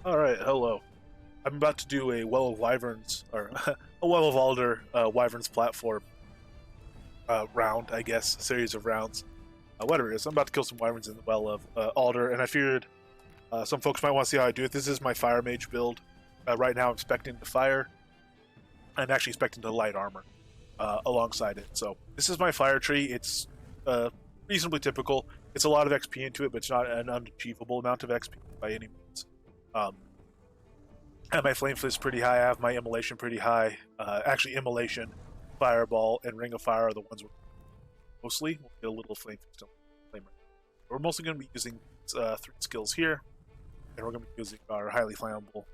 All right, hello. I'm about to do a Well of Wyverns, or a Well of Aldur Wyverns platform round, I guess, a series of rounds. Whatever it is, I'm about to kill some Wyverns in the Well of Aldur, and I figured some folks might want to see how I do it. This is my Fire Mage build. Right now, I'm specting to fire, and actually specting to light armor alongside it. So this is my fire tree. It's reasonably typical. It's a lot of XP into it, but it's not an unachievable amount of XP by any means. Um, And my flame fist pretty high. I have my immolation pretty high. Actually, immolation, fireball, and ring of fire are the ones mostly. We'll get a little flame fist. We're mostly going to be using 3 skills here, and we're going to be using our highly flammable,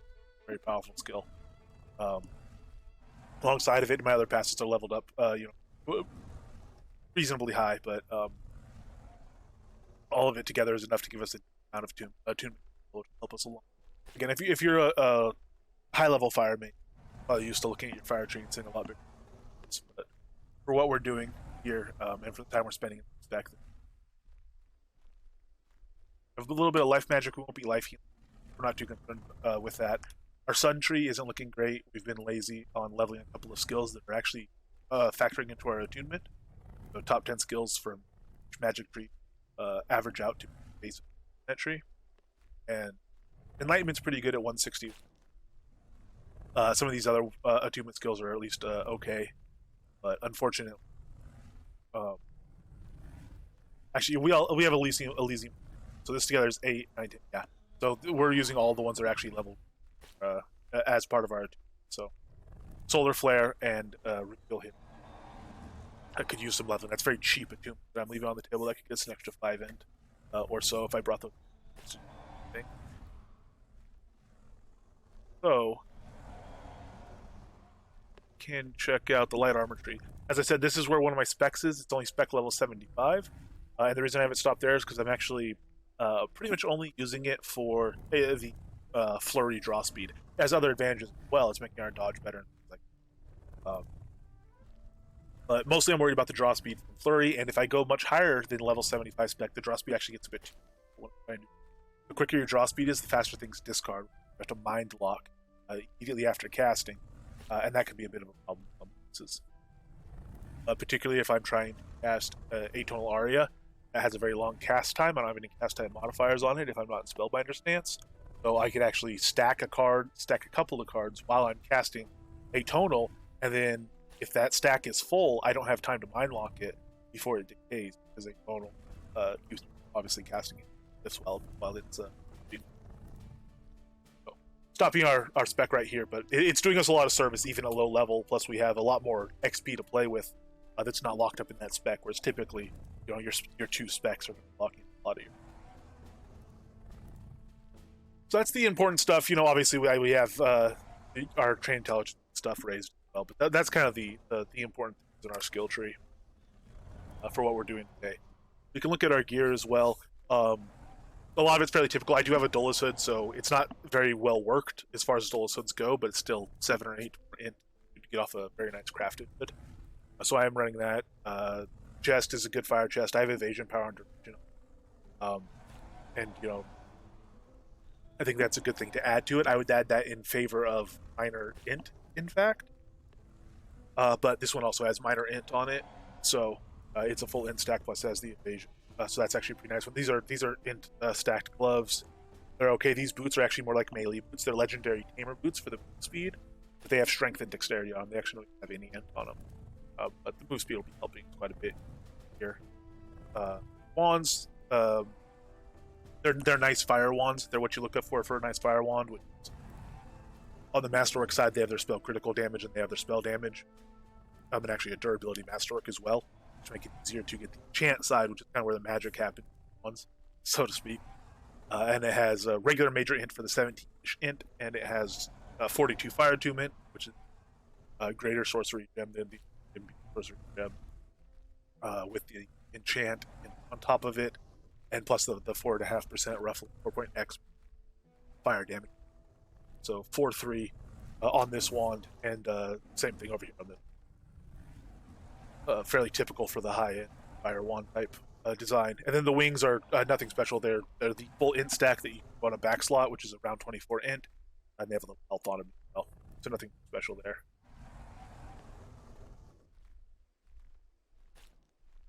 very powerful skill. Alongside of it, my other passes are leveled up, reasonably high, but all of it together is enough to give us an amount of attunement to help us along. Again, if you're a high level fire mage, probably used to looking at your fire tree and seeing a lot bigger. But for what we're doing here, and for the time we're spending in this deck, a little bit of life magic. We won't be life healing. We're not too concerned with that. Our sun tree isn't looking great. We've been lazy on leveling a couple of skills that are actually factoring into our attunement. So top 10 skills from each magic tree average out to base that tree, and enlightenment's pretty good at 160. Some of these other attunement skills are at least okay, but unfortunately, actually we have Elysium, so this together is 8, 9, 10, yeah. So we're using all the ones that are actually leveled as part of our attunement. So solar flare and reveal hit. I could use some leveling. That's very cheap attunement that I'm leaving on the table. That could get us an extra 5 end or so if I brought those. So can check out the light armor tree. As I said, this is where one of my specs is. It's only spec level 75. And the reason I haven't stopped there is because I'm actually pretty much only using it for the flurry draw speed. It has other advantages as well. It's making our dodge better. But mostly I'm worried about the draw speed from flurry, and if I go much higher than level 75 spec, the draw speed actually gets a bit too. The quicker your draw speed is, the faster things discard. You have to mind lock immediately after casting, and that can be a bit of a problem. Particularly if I'm trying to cast Atonal Aria, that has a very long cast time. I don't have any cast time modifiers on it if I'm not in Spellbinder stance. So I could actually stack a couple of cards while I'm casting Atonal, and then if that stack is full, I don't have time to mind lock it before it decays, because Atonal obviously casting it this well while it's stopping our spec right here, but it's doing us a lot of service even at low level. Plus, we have a lot more XP to play with that's not locked up in that spec. Whereas typically, your 2 specs are locking a lot of your. So that's the important stuff. Obviously we have our train intelligence stuff raised as well, but that's kind of the important things in our skill tree for what we're doing today. We can look at our gear as well. A lot of it's fairly typical. I do have a Dolus hood, so it's not very well worked as far as Dolus hoods go, but it's still 7 or 8 to get off a very nice crafted hood. So I am running that. Chest is a good fire chest. I have evasion power under, and I think that's a good thing to add to it. I would add that in favor of minor int, in fact. But this one also has minor int on it, so it's a full int stack plus has the evasion. So that's actually a pretty nice one. These are int stacked gloves. They're okay. These boots are actually more like melee boots. They're legendary tamer boots for the move speed, but they have strength and dexterity on them. They actually don't have any int on them. But the move speed will be helping quite a bit here. Wands, they're nice fire wands. They're what you look up for a nice fire wand. On the masterwork side, they have their spell critical damage and they have their spell damage. And actually a durability masterwork as well, to make it easier to get the enchant side, which is kind of where the magic happens, so to speak. And it has a regular major int for the 17-ish int, and it has 42 fire attunement, which is a greater sorcery gem than the sorcery gem, with the enchant on top of it, and plus the 4.5% roughly 4.x fire damage. So 4/3 on this wand, and same thing over here on the fairly typical for the high-end fire wand type design. And then the wings are nothing special. They're the full int stack that you can on a back slot, which is around 24 int, and they have a little health on them as well. So nothing special there.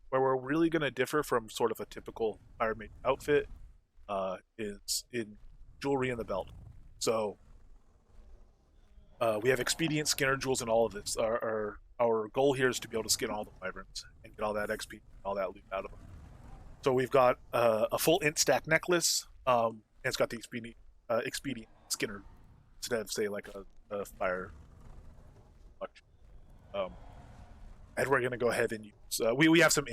Where we're really going to differ from sort of a typical Fire Mage outfit is in jewelry and the belt. So we have expedient skinner jewels in all of this. Our goal here is to be able to skin all the wyverns and get all that XP, all that loot out of them. So we've got a full int stack necklace, and it's got the expedient skinner instead of, say, like a fire. And we're going to go ahead and use... we have some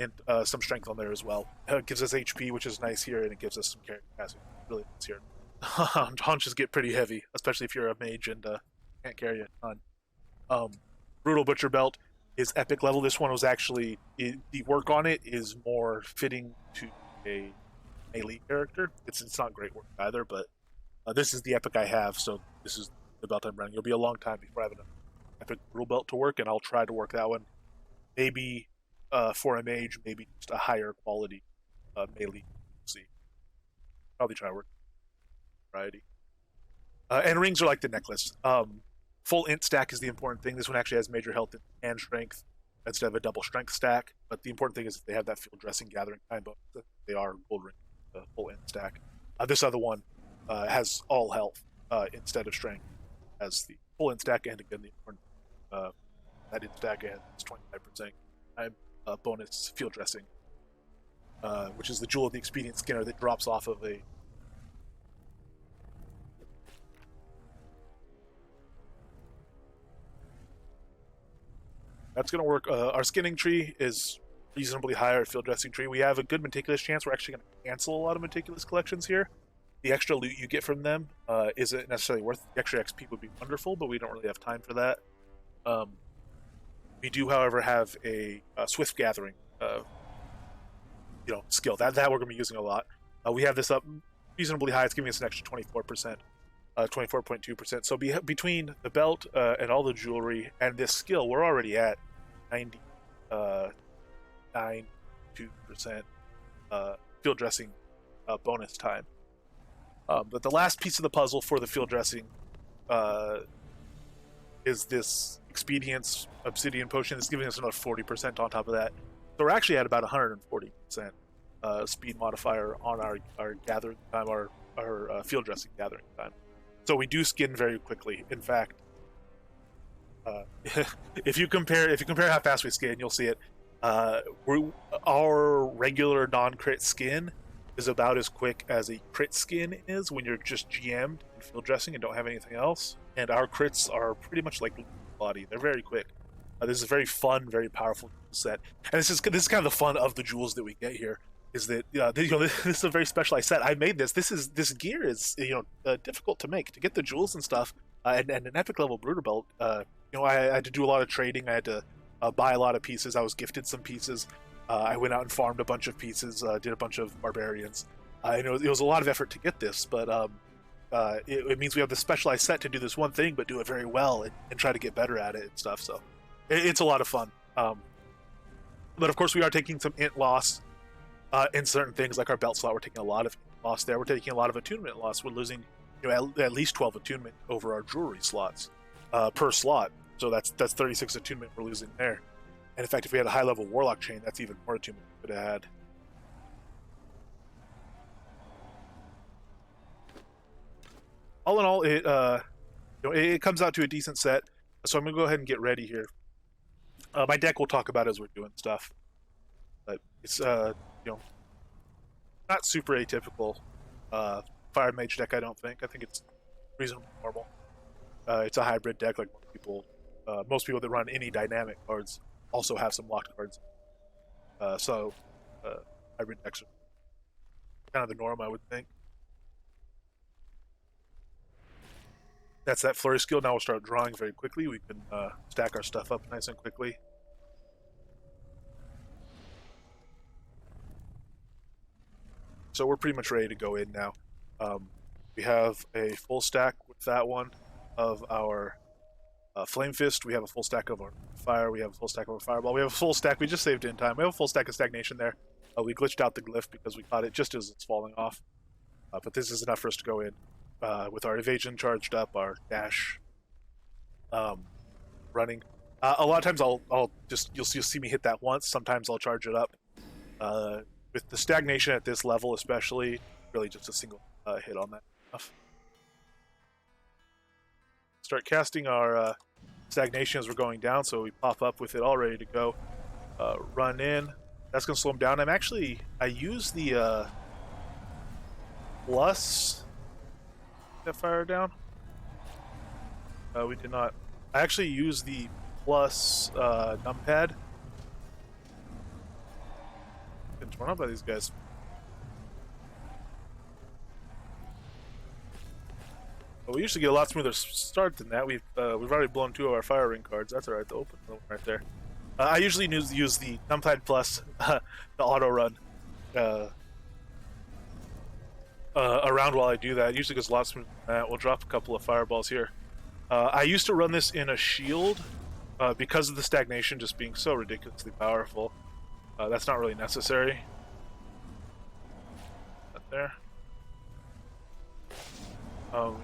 strength on there as well. It gives us HP, which is nice here, and it gives us some carry capacity. Really nice here. Haunches get pretty heavy, especially if you're a mage and can't carry a ton. Brutal Butcher Belt is epic level. This one was actually... the work on it is more fitting to a melee character. It's not great work either, but this is the epic I have, so this is the belt I'm running. It'll be a long time before I have an epic Brutal Belt to work, and I'll try to work that one. Maybe for a mage, maybe just a higher quality melee. See, probably try to work variety. And rings are like the necklace. Full int stack is the important thing. This one actually has major health and strength instead of a double strength stack. But the important thing is that they have that field dressing gathering time, but they are gold ring, full int stack. This other one has all health instead of strength, as the full int stack, and again the important that int stack has 25% time bonus field dressing, which is the jewel of the expedient skinner that drops off of a... That's going to work. Our skinning tree is reasonably high, our field dressing tree. We have a good meticulous chance. We're actually going to cancel a lot of meticulous collections here. The extra loot you get from them isn't necessarily worth... The extra XP would be wonderful, but we don't really have time for that. We do, however, have a swift gathering, skill. That we're going to be using a lot. We have this up reasonably high. It's giving us an extra 24%, 24.2%. So between the belt and all the jewelry and this skill, we're already at 92% field dressing bonus time. But the last piece of the puzzle for the field dressing is this expedience obsidian potion. It's giving us another 40% on top of that. So we're actually at about 140% speed modifier on our gathering time, our field dressing gathering time. So we do skin very quickly. In fact, if you compare how fast we skin, you'll see it. Our regular non-crit skin is about as quick as a crit skin is when you're just GM'd and field dressing and don't have anything else. And our crits are pretty much like body. They're very quick. This is a very fun, very powerful set. And this is kind of the fun of the jewels that we get here. Is that this is a very specialized set. I made this. This gear is difficult to make. To get the jewels and stuff, and an epic level Brutal Belt. I had to do a lot of trading. I had to buy a lot of pieces. I was gifted some pieces. I went out and farmed a bunch of pieces. Did a bunch of barbarians. It was a lot of effort to get this, but it means we have the specialized set to do this one thing, but do it very well and try to get better at it and stuff. So it's a lot of fun. But of course, we are taking some int loss in certain things, like our belt slot. We're taking a lot of loss there. We're taking a lot of attunement loss. We're losing at least 12 attunement over our jewelry slots per slot. So that's 36 attunement we're losing there. And in fact, if we had a high level warlock chain, that's even more attunement we could have had. All in all, it comes out to a decent set. So I'm gonna go ahead and get ready here. My deck we'll talk about as we're doing stuff, but it's not super atypical Fire Mage deck. I don't think. I think it's reasonably normal. It's a hybrid deck, like most people that run any dynamic cards also have some locked cards. So hybrid decks are kind of the norm, I would think. That's that flurry skill. Now we'll start drawing very quickly. We can stack our stuff up nice and quickly. So we're pretty much ready to go in now. We have a full stack with that one of our Flame Fist. We have a full stack of our Fire. We have a full stack of our Fireball. We have a full stack. We just saved in time. We have a full stack of Stagnation there. We glitched out the glyph because we caught it just as it's falling off. but this is enough for us to go in with our evasion charged up, our dash running. A lot of times I'll just you'll see me hit that once. Sometimes I'll charge it up. With the stagnation at this level, especially, really just a single hit on that stuff. Start casting our stagnation as we're going down, so we pop up with it all ready to go. Run in. That's going to slow him down. I use the plus that fire down. We did not. I actually use the plus numpad. Been torn up by these guys. Well, we usually get a lot smoother start than that. We've already blown 2 of our fire ring cards. That's alright. The open one right there. I usually use the numpad plus the auto run around while I do that. It usually goes a lot smoother than that. We'll drop a couple of fireballs here. I used to run this in a shield because of the stagnation just being so ridiculously powerful. That's not really necessary. Up there.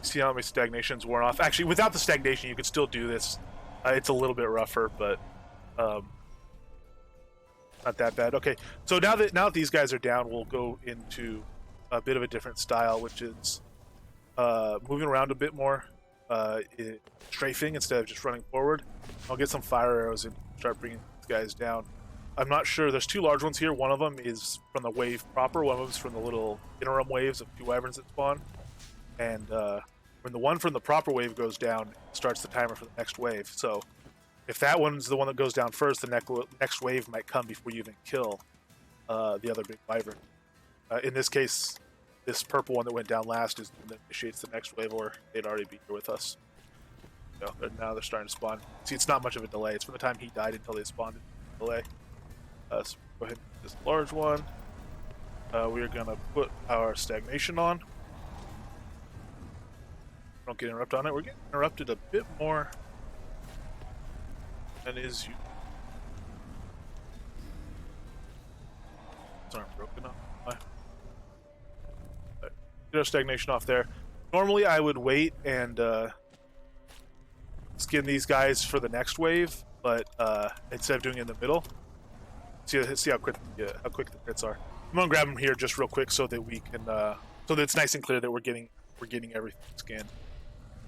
See how my stagnation's worn off. Actually, without the stagnation, you could still do this. It's a little bit rougher, but not that bad. Okay, so now that these guys are down, we'll go into a bit of a different style, which is moving around a bit more, strafing instead of just running forward. I'll get some fire arrows and start bringing these guys down. I'm not sure. There's 2 large ones here. One of them is from the wave proper. One of them is from the little interim waves of 2 wyverns that spawn. And when the one from the proper wave goes down, it starts the timer for the next wave. So if that one's the one that goes down first, the next wave might come before you even kill the other big wyvern. In this case, this purple one that went down last is the one that initiates the next wave, or they'd already be here with us. So now they're starting to spawn. See, it's not much of a delay. It's from the time he died until they spawned. Delay. So go ahead and this large one. We are going to put our stagnation on. Don't get interrupted on it. We're getting interrupted a bit more than is you. These aren't broken up. Get our stagnation off there. Normally I would wait and skin these guys for the next wave, but instead of doing it in the middle, see how quick the crits are. I'm gonna grab them here just real quick so that we can so that it's nice and clear that we're getting everything scanned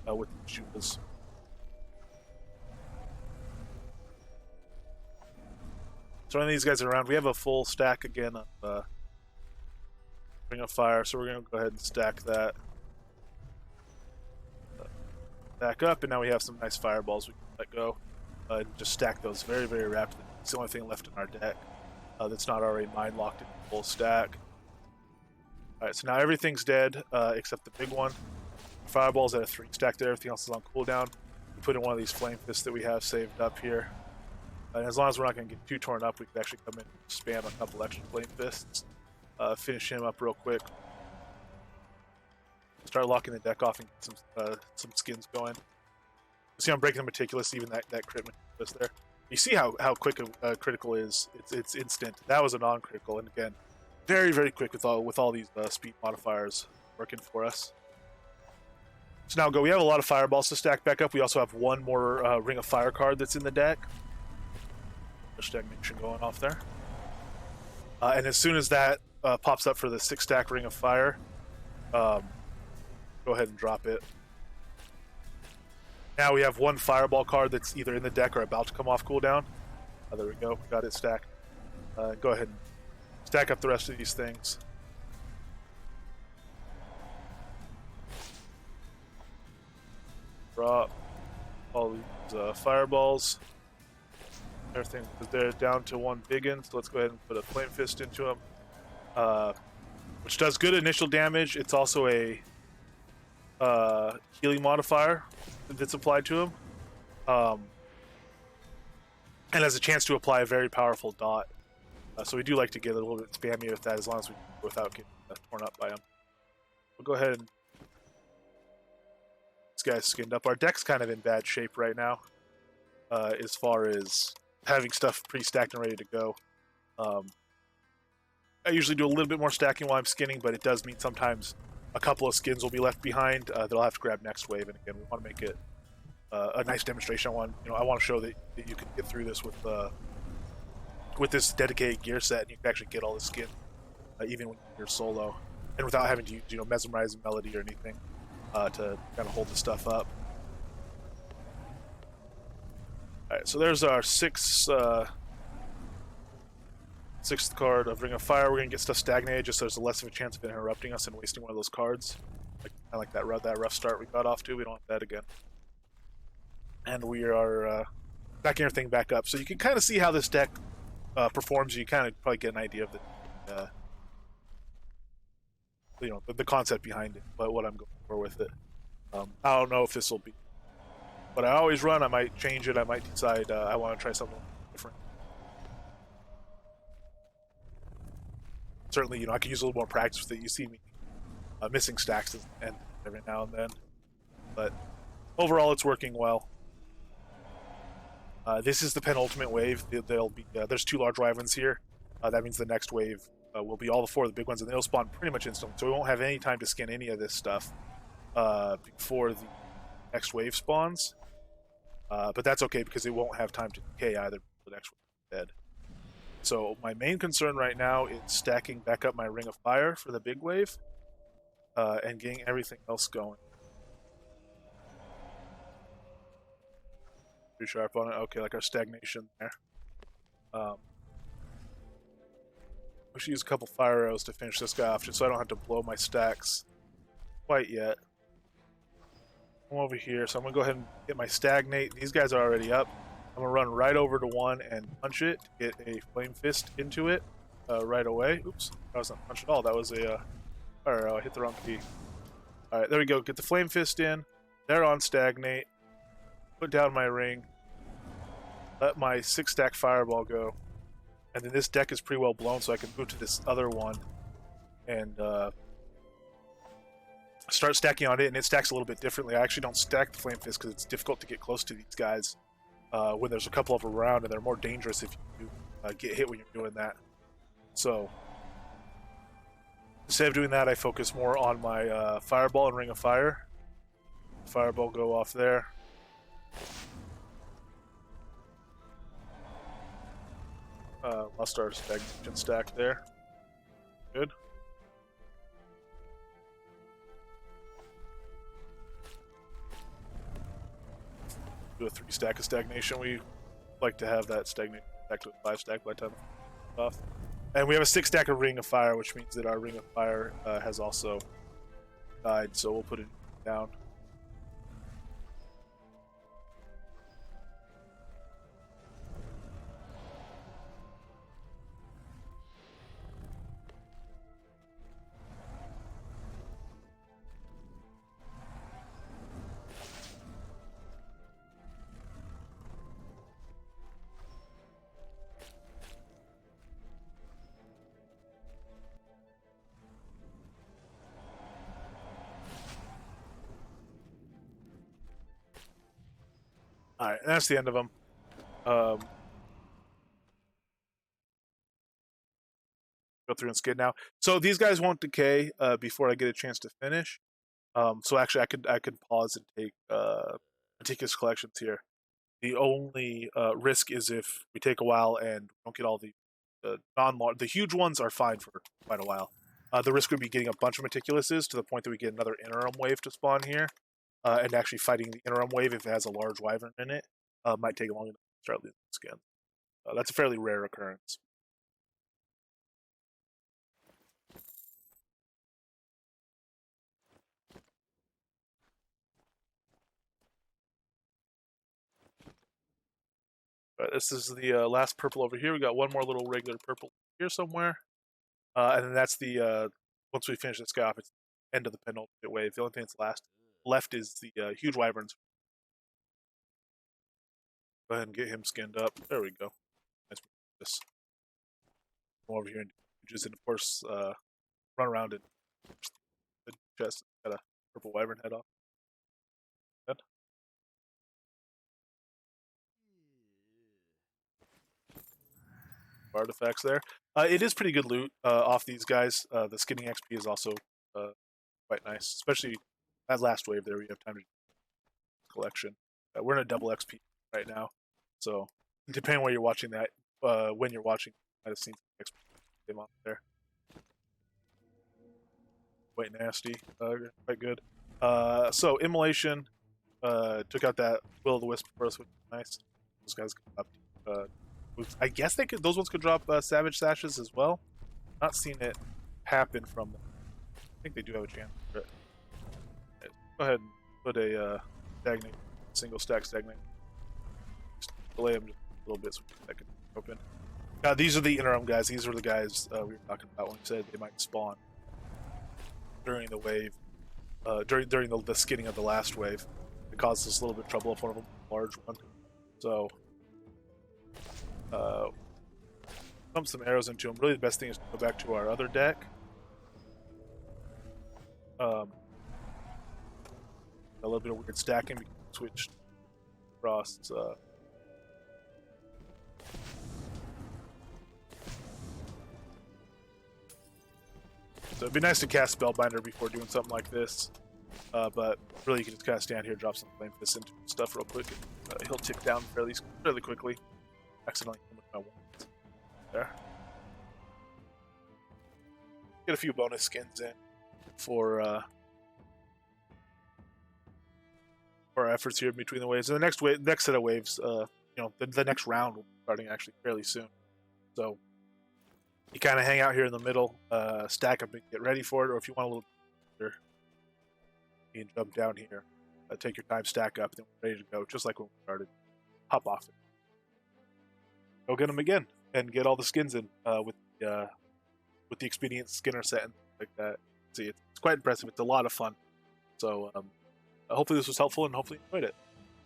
with the shootas. So when these guys are around, we have a full stack again of Ring of Fire, so we're gonna go ahead and stack that back up, and now we have some nice fireballs we can let go and just stack those very, very rapidly. It's the only thing left in our deck that's not already mind locked in full stack. Alright, so now everything's dead except the big one. Fireballs at a 3 stack there, everything else is on cooldown. We put in one of these flame fists that we have saved up here. And as long as we're not going to get too torn up, we can actually come in and spam a couple extra flame fists. Finish him up real quick. Start locking the deck off and get some skins going. See, I'm breaking the meticulous, even that crit meticulous there. You see how quick a critical is. It's instant. That was a non-critical, and again, very, very quick with all these speed modifiers working for us. So now we have a lot of fireballs to stack back up. We also have one more Ring of Fire card that's in the deck. There's stagnation going off there. And as soon as that pops up for the 6-stack Ring of Fire, go ahead and drop it. Now we have one Fireball card that's either in the deck or about to come off cooldown. There we go. Got it stacked. Go ahead and stack up the rest of these things. Drop all these fireballs. Everything, they're down to one biggin, so let's go ahead and put a Flame Fist into them. Which does good initial damage. It's also a healing modifier that's applied to him. And has a chance to apply a very powerful dot. So we do like to get a little bit spammy with that as long as we without getting torn up by him. We'll go ahead and this guy's skinned up. Our deck's kind of in bad shape right now, as far as having stuff pre-stacked and ready to go. I usually do a little bit more stacking while I'm skinning, but it does mean sometimes a couple of skins will be left behind. They'll have to grab next wave, and again, we want to make it a nice demonstration. I want to show that you can get through this with this dedicated gear set, and you can actually get all the skin even when you're solo, and without having to use mesmerizing melody or anything to kind of hold the stuff up. All right, so there's our sixth card of Ring of Fire. We're gonna get stuff stagnated just so there's less of a chance of it interrupting us and wasting one of those cards. Like that rough start we got off to. We don't want that again. And we are backing everything back up, so you can kind of see how this deck performs. You kind of probably get an idea of the concept behind it, but what I'm going for with it. I don't know if this will be what I always run. I might change it. I might decide I want to try something different. Certainly, I could use a little more practice with it. You see me missing stacks and every now and then, but overall, it's working well. This is the penultimate wave. There's 2 large wyverns here. That means the next wave will be all the 4 of the big ones, and they'll spawn pretty much instantly. So we won't have any time to skin any of this stuff before the next wave spawns. But that's okay because it won't have time to decay either. The next wave is dead. So my main concern right now is stacking back up my Ring of Fire for the big wave and getting everything else going. Too sharp on it. Okay, like our stagnation there. We should use a couple fire arrows to finish this guy off, just so I don't have to blow my stacks quite yet. I'm over here, so I'm gonna go ahead and get my stagnate. These guys are already up. I'm gonna run right over to one and punch it to get a flame fist into it right away. Oops, that wasn't a punch at all. That was a fire arrow. I hit the wrong key. All right, there we go. Get the flame fist in. They're on stagnate. Put down my ring. Let my 6-stack fireball go. And then this deck is pretty well blown, so I can move to this other one and start stacking on it. And it stacks a little bit differently. I actually don't stack the flame fist because it's difficult to get close to these guys when there's a couple of them around, and they're more dangerous if you get hit when you're doing that. So instead of doing that, I focus more on my fireball and Ring of Fire. Fireball go off there. Lost our stagnation stack there. Good. Do a 3-stack of stagnation. We like to have that stagnation back to a 5-stack by the time it's off. And we have a 6-stack of Ring of Fire, which means that our Ring of Fire has also died, so we'll put it down. Alright, that's the end of them. Go through and skid now. So these guys won't decay before I get a chance to finish. So actually, I could pause and take meticulous collections here. The only risk is if we take a while and don't get all the non-large. The huge ones are fine for quite a while. The risk would be getting a bunch of meticulouses to the point that we get another interim wave to spawn here. And actually fighting the interim wave if it has a large wyvern in it might take long enough to start losing skin. That's a fairly rare occurrence. But this is the last purple over here. We got one more little regular purple here somewhere. And then that's the, once we finish this guy off, it's the end of the penultimate wave. The only thing that's left is the huge wyverns. Go ahead and get him skinned up. There we go. Nice. This. Come over here and just, and of course, run around and the chest. Got a purple wyvern head off. Good. Artifacts there. It is pretty good loot off these guys. The skinning XP is also quite nice, especially that last wave there. We have time to collection. We're in a double XP right now, so depending on where you're watching that, when you're watching, you might have seen some XP came up there. Quite nasty, quite good. So immolation took out that Will of the Wisp for us, which is nice. Those guys come up. I guess they could. Those ones could drop Savage Sashes as well. Not seen it happen from them. I think they do have a chance for it. Go ahead and put a stagnate, single stack stagnate. Just delay them just a little bit so that can open. Now these are the interim guys. These were the guys we were talking about when we said they might spawn during the wave, during the skinning of the last wave. It caused us a little bit of trouble if one of them was a large one. So pump some arrows into them. Really the best thing is to go back to our other deck. A little bit of weird stacking. We can switch across. So it'd be nice to cast Spellbinder before doing something like this. But really, you can just kind of stand here, drop some Flame Fist into stuff real quick. And, he'll tick down fairly quickly. Accidentally with my wands. There. Get a few bonus skins in for our efforts here between the waves. And the next set of waves, the next round will be starting actually fairly soon. So you kind of hang out here in the middle, stack up and get ready for it. Or if you want a little bit, you can jump down here, take your time, stack up, then we're ready to go, just like when we started. Hop off it. Go get them again and get all the skins in with the expedient skinner set and like that. See, it's quite impressive. It's a lot of fun. So hopefully this was helpful and hopefully you enjoyed it.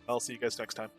I'll see you guys next time.